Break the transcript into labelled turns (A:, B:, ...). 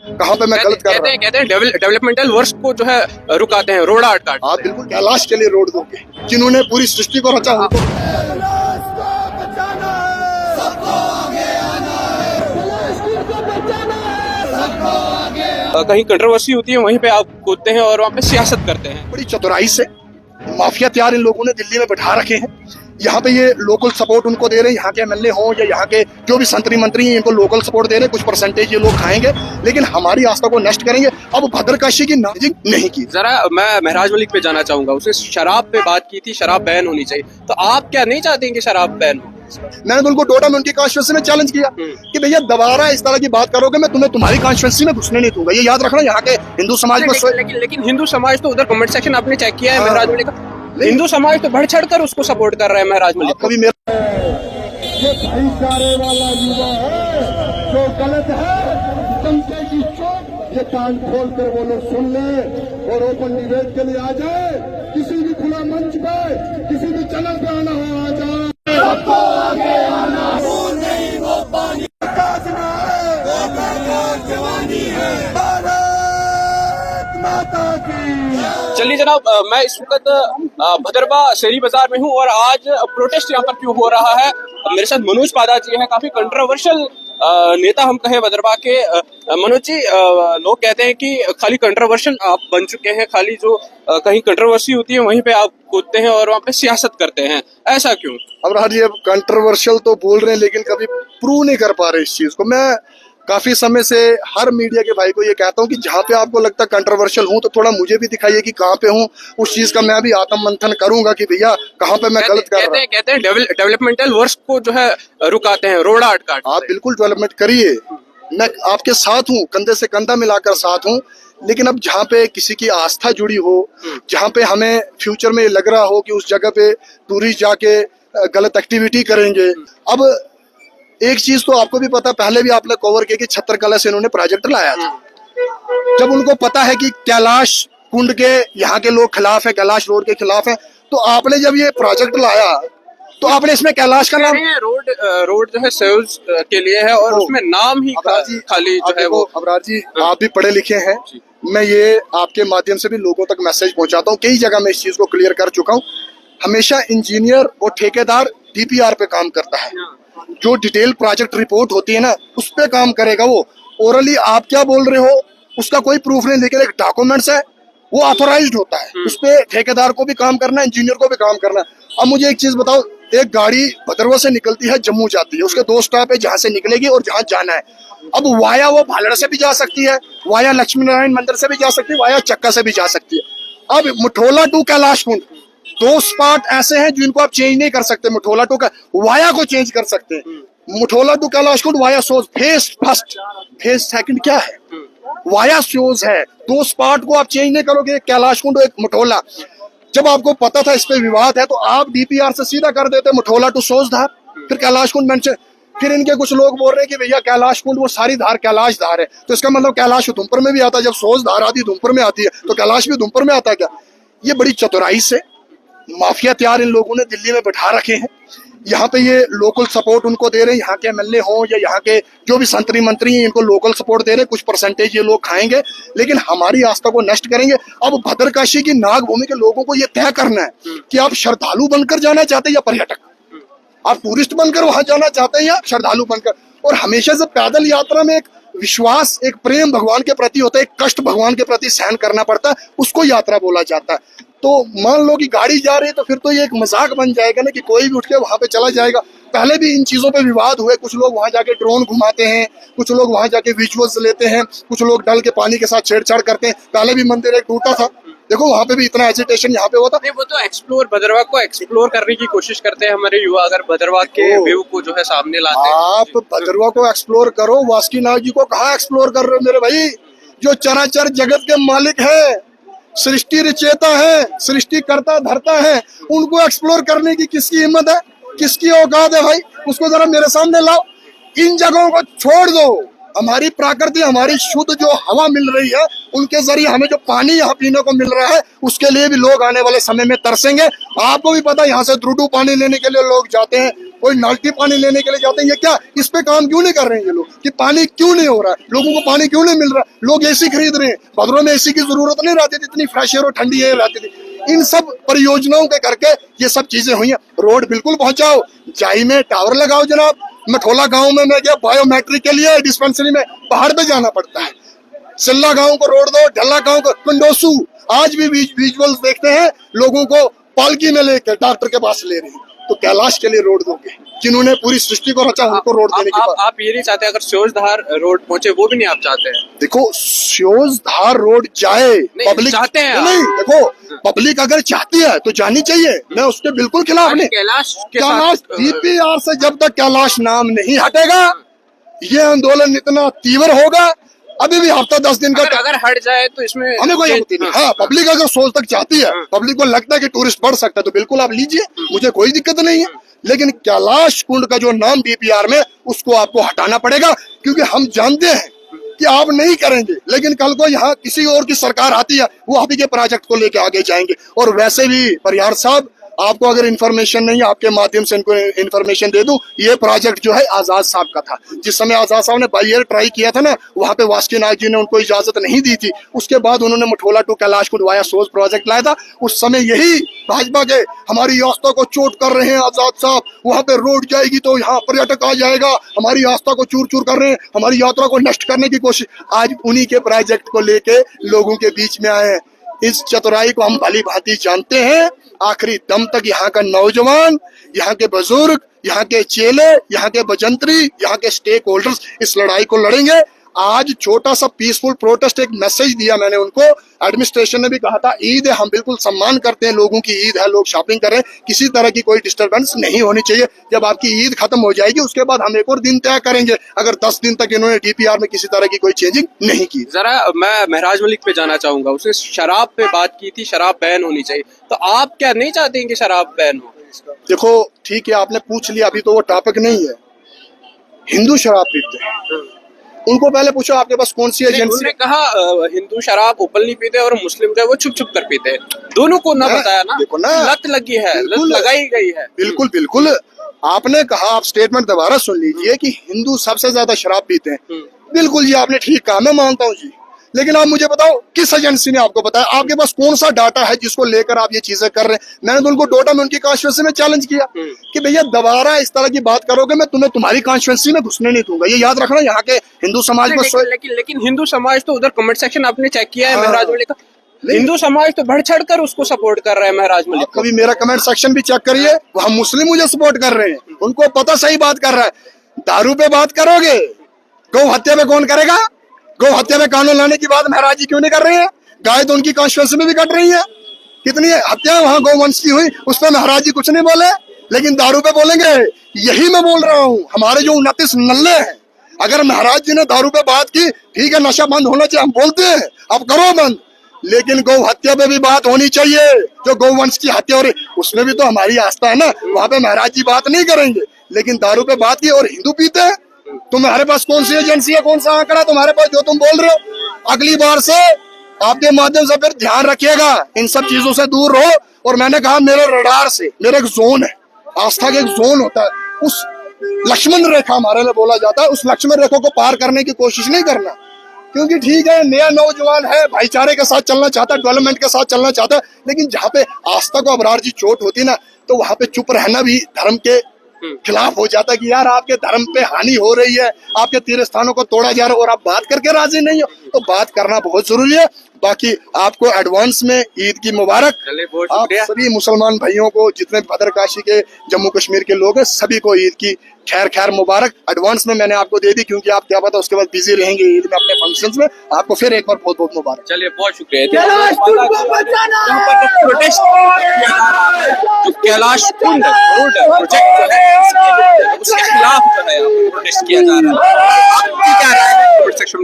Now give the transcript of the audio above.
A: कहाँ पे मैं गलत कर रहा हूँ?
B: कहते हैं डेवलपमेंटल वर्क को जो है रुकाते हैं, रोड आर्ट काट।
A: आप बिल्कुल कैलाश के लिए रोड दोगे, जिन्होंने पूरी सृष्टि को रचा उनको।
B: कहीं कंट्रोवर्सी होती है वहीं पे आप कूदते हैं और वहाँ पे सियासत करते हैं।
A: बड़ी चतुराई से माफिया तैयार इन लोगों ने दिल्ली में बैठा रखे हैं। यहाँ पे ये लोकल सपोर्ट उनको दे रहे हैं, यहाँ के एमएलए हों या यहाँ के जो भी संतरी मंत्री हैं, इनको लोकल सपोर्ट दे रहे हैं। कुछ परसेंटेज ये लोग खाएंगे, लेकिन हमारी आस्था को नष्ट करेंगे। अब भद्रकाशी की नाजिक नहीं की।
B: जरा मैं महराज मलिक पे जाना चाहूंगा, उसने शराब पे बात की थी, शराब बैन होनी चाहिए, तो आप क्या नहीं चाहते हैं कि शराब बैन हो?
A: मैंने तो उनको टोटा में उनकी कॉन्स्टिट्यूंसी में चैलेंज किया कि भैया दोबारा इस तरह की बात करोगे मैं तुम्हें तुम्हारी कॉन्स्टिट्यूंसी में घुसने नहीं दूंगा। ये याद रखना, यहाँ के हिंदू समाज में
B: लेकिन हिंदू समाज तो उधर कमेंट सेक्शन आपने चेक किया है महराज मलिक का, हिंदू समाज तो बढ़ चढ़ कर उसको सपोर्ट कर रहा है महराज मलिक।
A: कभी मेरा
C: ये भाईचारे वाला युवा है जो गलत है, जनता की चोट ये कान खोल कर वो लोग सुन ले और ओपन डिबेट के लिए आ जाए। किसी भी खुला मंच पे, किसी भी चैनल पे आना हो, आ जाए। सबको आगे आना, वो नहीं वो पानी काटना है, वो जवानी है, भारत माता की।
B: चलिए जनाब, मैं इस वक्त भदरवा शेरी बाजार में हूँ और आज प्रोटेस्ट यहाँ पर क्यों हो रहा है। मेरे साथ मनोज पादा जी हैं, काफी कंट्रोवर्शियल नेता हम कहें भदरवा के। मनोज जी, लोग कहते हैं कि खाली कंट्रोवर्शियल आप बन चुके हैं, खाली जो कहीं कंट्रोवर्सी होती है वहीं पे आप कूदते हैं और वहाँ पे सियासत करते हैं, ऐसा क्यों?
A: अब राज जी, अब कंट्रोवर्शियल तो बोल रहे हैं लेकिन कभी प्रूव नहीं कर पा रहे इस चीज को। मैं काफी समय से हर मीडिया के भाई को ये कहता हूँ कि जहाँ पे आपको लगता है कंट्रोवर्शियल हूँ तो थोड़ा मुझे भी दिखाइए कि कहाँ पे हूँ। उस चीज का मैं भी आत्म मंथन करूंगा कि भैया कहाँ पे मैं गलत कर रहा हूँ।
B: कहते हैं डेवलपमेंटल वर्क को जो है रुकाते हैं, रोड आर्ट काट।
A: आप बिल्कुल डेवलपमेंट करिए, मैं आपके साथ हूँ, कंधे से कंधा मिलाकर साथ हूँ। लेकिन अब जहाँ पे किसी की आस्था जुड़ी हो, जहाँ पे हमें फ्यूचर में लग रहा हो कि उस जगह पे टूरिस्ट जाके गलत एक्टिविटी करेंगे। अब एक चीज तो आपको भी पता, पहले भी आपने कवर किया कि छत्तरकला से इन्होंने प्रोजेक्ट लाया था। जब उनको पता है कि कैलाश कुंड के यहाँ के लोग खिलाफ है, कैलाश रोड के खिलाफ है, तो आपने जब ये प्रोजेक्ट लाया तो आपने इसमें कैलाश का नाम
B: रोड जो है सेल्स के लिए है और उसमें नाम ही खाली जो है वो।
A: अबरार जी, आप भी पढ़े लिखे हैं, मैं ये आपके माध्यम से भी लोगों तक मैसेज पहुंचाता हूँ। कई जगह मैं इस चीज को क्लियर कर चुका हूँ। हमेशा इंजीनियर और ठेकेदार डीपीआर पे काम करता है, जो डिटेल प्रोजेक्ट रिपोर्ट होती है ना उस पे काम करेगा वो। ओरली आप क्या बोल रहे हो उसका कोई प्रूफ नहीं, लेकिन एक डॉक्यूमेंट्स है वो ऑथोराइज्ड होता है, उस पे ठेकेदार को भी काम करना है, इंजीनियर को भी काम करना है। अब मुझे एक चीज बताओ, एक गाड़ी भदरवा से निकलती है, जम्मू जाती है, उसके 2 स्टॉप है जहां से निकलेगी और जहां जाना है। अब वाया वो भालड़ से भी जा सकती है, वाया लक्ष्मी नारायण मंदिर से भी जा सकती है, वाया चक्का से भी जा सकती है। अब मठोला टू कैलाश कुंड 2 स्पॉट ऐसे हैं जिनको आप चेंज नहीं कर सकते। मठोला टू का वाया को चेंज कर सकते हैं, Mathola to Kailash Kund via Soj phase first, phase second क्या है, वाया सोज है। 2 स्पॉट को आप चेंज नहीं करोगे, कैलाश कुंड एक मठोला। जब आपको पता था इस पे विवाद है तो आप डीपीआर से सीधा कर देते मठोला टू सोजधार, फिर कैलाश कुंड मेंशन। फिर इनके कुछ लोग बोल रहे हैं कि भैया कैलाश कुंड वो सारी धार कैलाश धार है, तो इसका मतलब कैलाश उधमपुर में भी आता है। जब सोज धार आती है उधमपुर में आती है तो कैलाश भी उधमपुर में आता है क्या? ये बड़ी चतुराई से माफिया तैयार इन लोगों ने दिल्ली में बैठा रखे हैं। यहाँ पे ये लोकल सपोर्ट उनको दे रहे हैं, यहाँ के एमएलए हों या यहाँ के जो भी संतरी मंत्री हैं, इनको लोकल सपोर्ट दे रहे हैं। कुछ परसेंटेज ये लोग खाएंगे, लेकिन हमारी आस्था को नष्ट करेंगे। अब भद्रकाशी की नागभूमि के लोगों को ये तय करना है कि आप श्रद्धालु बनकर जाना चाहते हैं या पर्यटक, आप टूरिस्ट बनकर वहां जाना चाहते हैं या श्रद्धालु बनकर। और हमेशा से पैदल यात्रा में एक विश्वास, एक प्रेम भगवान के प्रति होता है, एक कष्ट भगवान के प्रति सहन करना पड़ता है, उसको यात्रा बोला जाता है। तो मान लो कि गाड़ी जा रही है तो फिर तो ये एक मजाक बन जाएगा ना कि कोई भी उठ के वहां पे चला जाएगा। पहले भी इन चीजों पे विवाद हुए, कुछ लोग वहां जाके ड्रोन घुमाते हैं, कुछ लोग वहां जाके विजुअल्स लेते हैं, कुछ लोग डल के पानी के साथ छेड़छाड़ करते हैं। पहले भी मंदिर एक टूटा था, देखो वहां पे भी इतना एजिटेशन यहाँ पे हुआ था।
B: नहीं, वो तो एक्सप्लोर, भदरवा को एक्सप्लोर करने की कोशिश करते हैं हमारे युवा, अगर भदरवा के व्यू को जो है सामने लाते हैं।
A: आप भदरवा को एक्सप्लोर करो, वासुकीनाथ जी को कहाँ एक्सप्लोर कर रहे हो मेरे भाई? जो चराचर जगत के मालिक है, सृष्टि रचेता है, सृष्टि करता धरता है, उनको एक्सप्लोर करने की किसकी हिम्मत है, किसकी औकात है भाई? उसको जरा मेरे सामने लाओ। इन जगहों को छोड़ दो, हमारी प्रकृति, हमारी शुद्ध जो हवा मिल रही है, उनके जरिए हमें जो पानी यहाँ पीने को मिल रहा है, उसके लिए भी लोग आने वाले समय में तरसेंगे। आपको भी पता है यहाँ से द्रुडू पानी लेने के लिए लोग जाते हैं, कोई नलकी पानी लेने के लिए जाते हैं। ये क्या, इस पे काम क्यों नहीं कर रहे हैं ये लोग कि पानी क्यों नहीं हो रहा है, लोगों को पानी क्यों नहीं मिल रहा है? लोग एसी खरीद रहे हैं, भद्रों में एसी की जरूरत नहीं रहती थी, इतनी फ्रेश एयर और ठंडी एयर रहती थी। इन सब परियोजनाओं के करके ये सब चीजें हुई हैं। रोड बिल्कुल पहुंचाओ, जाई में टावर लगाओ जनाब। मठोला गांव में मैं गया बायोमेट्रिक के लिए, डिस्पेंसरी में पहाड़ पे जाना पड़ता है। सिल्ला गांव को रोड दो, ढल्ला गांव को, कंडोसू, आज भी विजुअल्स देखते हैं, लोगों को पालकी में लेकर डॉक्टर के पास ले रहे हैं। तो कैलाश के लिए रोड दोगे, जिन्होंने पूरी सृष्टि को रचा, उनको रोड देने की बात।
B: आप ये नहीं चाहते अगर स्योजधार रोड पहुंचे, वो भी नहीं आप चाहते हैं?
A: देखो, स्योजधार रोड जाए, पब्लिक
B: चाहते हैं
A: नहीं, देखो पब्लिक अगर चाहती है तो जानी चाहिए, मैं उसके बिल्कुल खिलाफ नहीं।
B: कैलाश
A: डीपीआर से जब तक कैलाश नाम नहीं हटेगा, ये आंदोलन इतना तीव्र होगा। अभी भी हफ्ता 10 दिन का
B: अगर हट जाए तो इसमें
A: हमें कोई आपत्ति नहीं। हाँ, पब्लिक अगर सोच तक चाहती है, पब्लिक को लगता है कि टूरिस्ट बढ़ सकता है, तो बिल्कुल आप लीजिए, मुझे कोई दिक्कत नहीं है। लेकिन कैलाश कुंड का जो नाम डीपीआर में, उसको आपको हटाना पड़ेगा, क्योंकि हम जानते हैं कि आप नहीं करेंगे, लेकिन कल को यहाँ किसी और की सरकार आती है, वो आप ही के प्रोजेक्ट को लेके आगे जाएंगे। और वैसे भी परिहार साहब, आपको अगर इन्फॉर्मेशन नहीं है, आपके माध्यम से इनको इन्फॉर्मेशन दे दूं, ये प्रोजेक्ट जो है आजाद साहब का था। जिस समय आजाद साहब ने बाई एयर ट्राई किया था ना, वहां पे वासुकीनाथ जी ने उनको इजाजत नहीं दी थी। उसके बाद उन्होंने Mathola to Kailash Kund via Soj project लाया था। उस समय यही भाजपा के हमारी आस्था को चोट कर रहे हैं आजाद साहब, वहां पे रोड जाएगी तो यहाँ पर्यटक आ जाएगा, हमारी आस्था को चूर चूर कर रहे हैं, हमारी यात्रा को नष्ट करने की कोशिश। आज उन्हीं के प्रोजेक्ट को लेके लोगों के बीच में आए हैं। इस चतुराई को हम भली भांति जानते हैं। आखिरी दम तक यहाँ का नौजवान, यहाँ के बुजुर्ग, यहाँ के चेले, यहाँ के बजंत्री, यहाँ के स्टेक होल्डर्स इस लड़ाई को लड़ेंगे। आज छोटा सा पीसफुल प्रोटेस्ट, एक मैसेज दिया मैंने उनको। एडमिनिस्ट्रेशन ने भी कहा था ईद है, हम बिल्कुल सम्मान करते हैं, लोगों की ईद है, लोग शॉपिंग कर रहे हैं, किसी तरह की कोई डिस्टरबेंस नहीं होनी चाहिए। जब आपकी ईद खत्म हो जाएगी, उसके बाद हम एक और दिन तय करेंगे, अगर 10 दिन तक इन्होंने डीपीआर में किसी तरह की कोई चेंजिंग नहीं की।
B: जरा मैं महराज मलिक पे जाना चाहूंगा, उसने शराब पे बात की थी, शराब बैन होनी चाहिए, तो आप क्या नहीं चाहते हैं कि शराब बैन हो?
A: देखो ठीक है, आपने पूछ लिया, अभी तो वो टॉपिक नहीं है। हिंदू शराब पीते हैं, उनको पहले पूछो आपके पास कौन सी एजेंसी।
B: उन्होंने कहा हिंदू शराब ओपनली पीते हैं और मुस्लिम जो है वो छुप छुप कर पीते हैं, दोनों को ना बताया ना,
A: देखो ना,
B: लत लगी है, लत लगाई गई है।
A: बिल्कुल बिल्कुल, आपने कहा, आप स्टेटमेंट दोबारा सुन लीजिए कि हिंदू सबसे ज्यादा शराब पीते हैं। बिल्कुल जी, आपने ठीक कहा, मैं मानता हूँ जी। लेकिन आप मुझे बताओ, किस एजेंसी ने आपको बताया? आपके पास कौन सा डाटा है जिसको लेकर आप ये चीजें कर रहे हैं? मैंने तो उनको डोटा में उनकी कॉन्स्टिट्यूंसी में चैलेंज किया कि भैया दोबारा इस तरह की बात करोगे, मैं तुम्हें तुम्हारी कॉन्स्टिट्यूंसी में घुसने नहीं दूंगा। ये याद रखना, यहाँ के हिंदू समाज में।
B: लेकिन हिंदू समाज तो उधर कमेंट सेक्शन आपने चेक किया है महराज मलिक का, हिंदू समाज तो बढ़ चढ़ कर उसको सपोर्ट कर रहा है महराज मलिक।
A: कभी मेरा कमेंट सेक्शन भी चेक करिए, वहाँ मुस्लिम मुझे सपोर्ट कर रहे हैं, उनको पता सही बात कर रहा है। दारू पे बात करोगे, गौ हत्या पे कौन करेगा? गौ हत्या में कानून लाने की बात महाराज जी क्यों नहीं कर रहे हैं? गाय तो उनकी कॉन्स्टिट्यूंसी में भी कट रही है, कितनी हत्या वहां गौवंश की हुई, उस पर महाराज जी कुछ नहीं बोले, लेकिन दारू पे बोलेंगे। यही मैं बोल रहा हूँ, हमारे जो 29 नल्ले हैं, अगर महाराज जी ने दारू पे बात की, ठीक है नशा बंद होना चाहिए, हम बोलते हैं अब करो बंद, लेकिन गौ हत्या पे भी बात होनी चाहिए। जो गौवंश की हत्या हो रही, उसमें भी तो हमारी आस्था है ना, वहां पे महाराज जी बात नहीं करेंगे। लेकिन दारू पे बात की और हिंदू पीते हैं, तुम्हारे पास कौन सी एजेंसी है, कौन सा आंकड़ा तुम्हारे पास जो तुम बोल रहे हो? अगली बार से आपके माध्यम से फिर ध्यान रखिएगा, इन सब चीजों से दूर रहो। और मैंने कहा, मेरे रडार से, मेरा एक जोन है, आस्था का एक जोन होता है, उस लक्ष्मण रेखा हमारे लिए बोला जाता है, उस लक्ष्मण रेखा को पार करने की कोशिश नहीं करना। क्योंकि ठीक है, नया नौजवान है, भाईचारे के साथ चलना चाहता है, डेवलपमेंट के साथ चलना चाहता है, लेकिन जहाँ पे आस्था को अबरार जी चोट होती ना, तो वहां पे चुप रहना भी धर्म के खिलाफ हो जाता है कि यार आपके धर्म पे हानि हो रही है, आपके तीर्थ स्थानों को तोड़ा जा रहा है और आप बात करके राजी नहीं हो। तो बात करना बहुत जरूरी है। बाकी आपको एडवांस में ईद की मुबारक। आप सभी मुसलमान भाइयों को, जितने भद्रकाशी के, जम्मू कश्मीर के लोग हैं, सभी को ईद की खैर खैर मुबारक। एडवांस में मैंने आपको दे दी, क्योंकि आप क्या पता उसके बाद बिजी रहेंगे ईद में अपने फंक्शंस में। आपको फिर एक बार बहुत बहुत मुबारक।
B: चलिए, बहुत शुक्रिया। Protest Kailash Kund road project जो है, उसके खिलाफ जो है प्रोटेस्ट किया जा रहा है। आपकी क्या राय है?